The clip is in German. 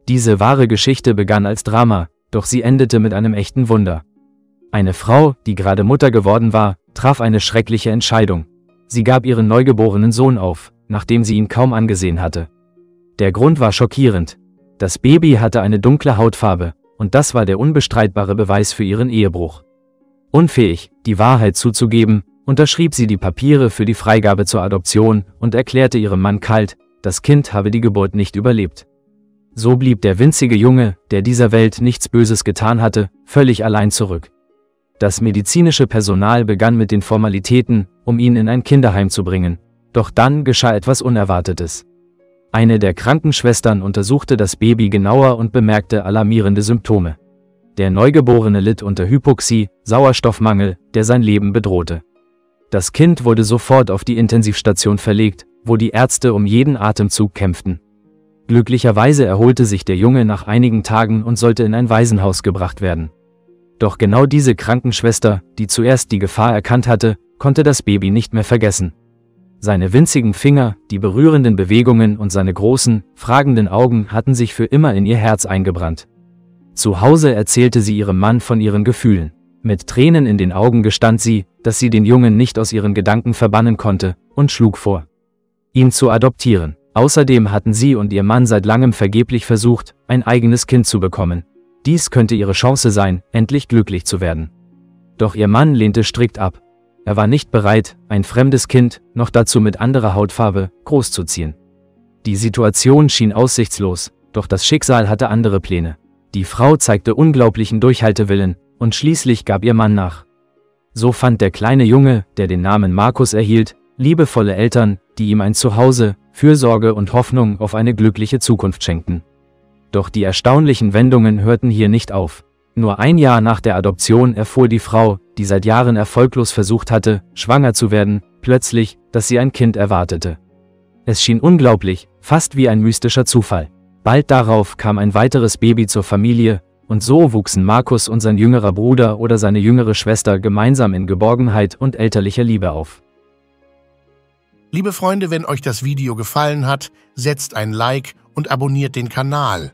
Diese wahre Geschichte begann als Drama, doch sie endete mit einem echten Wunder. Eine Frau, die gerade Mutter geworden war, traf eine schreckliche Entscheidung. Sie gab ihren neugeborenen Sohn auf, nachdem sie ihn kaum angesehen hatte. Der Grund war schockierend. Das Baby hatte eine dunkle Hautfarbe, und das war der unbestreitbare Beweis für ihren Ehebruch. Unfähig, die Wahrheit zuzugeben, unterschrieb sie die Papiere für die Freigabe zur Adoption und erklärte ihrem Mann kalt, das Kind habe die Geburt nicht überlebt. So blieb der winzige Junge, der dieser Welt nichts Böses getan hatte, völlig allein zurück. Das medizinische Personal begann mit den Formalitäten, um ihn in ein Kinderheim zu bringen. Doch dann geschah etwas Unerwartetes. Eine der Krankenschwestern untersuchte das Baby genauer und bemerkte alarmierende Symptome. Der Neugeborene litt unter Hypoxie, Sauerstoffmangel, der sein Leben bedrohte. Das Kind wurde sofort auf die Intensivstation verlegt, wo die Ärzte um jeden Atemzug kämpften. Glücklicherweise erholte sich der Junge nach einigen Tagen und sollte in ein Waisenhaus gebracht werden. Doch genau diese Krankenschwester, die zuerst die Gefahr erkannt hatte, konnte das Baby nicht mehr vergessen. Seine winzigen Finger, die berührenden Bewegungen und seine großen, fragenden Augen hatten sich für immer in ihr Herz eingebrannt. Zu Hause erzählte sie ihrem Mann von ihren Gefühlen. Mit Tränen in den Augen gestand sie, dass sie den Jungen nicht aus ihren Gedanken verbannen konnte, und schlug vor, ihn zu adoptieren. Außerdem hatten sie und ihr Mann seit langem vergeblich versucht, ein eigenes Kind zu bekommen. Dies könnte ihre Chance sein, endlich glücklich zu werden. Doch ihr Mann lehnte strikt ab. Er war nicht bereit, ein fremdes Kind, noch dazu mit anderer Hautfarbe, großzuziehen. Die Situation schien aussichtslos, doch das Schicksal hatte andere Pläne. Die Frau zeigte unglaublichen Durchhaltewillen, und schließlich gab ihr Mann nach. So fand der kleine Junge, der den Namen Markus erhielt, liebevolle Eltern, die ihm ein Zuhause, Fürsorge und Hoffnung auf eine glückliche Zukunft schenkten. Doch die erstaunlichen Wendungen hörten hier nicht auf. Nur ein Jahr nach der Adoption erfuhr die Frau, die seit Jahren erfolglos versucht hatte, schwanger zu werden, plötzlich, dass sie ein Kind erwartete. Es schien unglaublich, fast wie ein mystischer Zufall. Bald darauf kam ein weiteres Baby zur Familie, und so wuchsen Markus und sein jüngerer Bruder oder seine jüngere Schwester gemeinsam in Geborgenheit und elterlicher Liebe auf. Liebe Freunde, wenn euch das Video gefallen hat, setzt ein Like und abonniert den Kanal.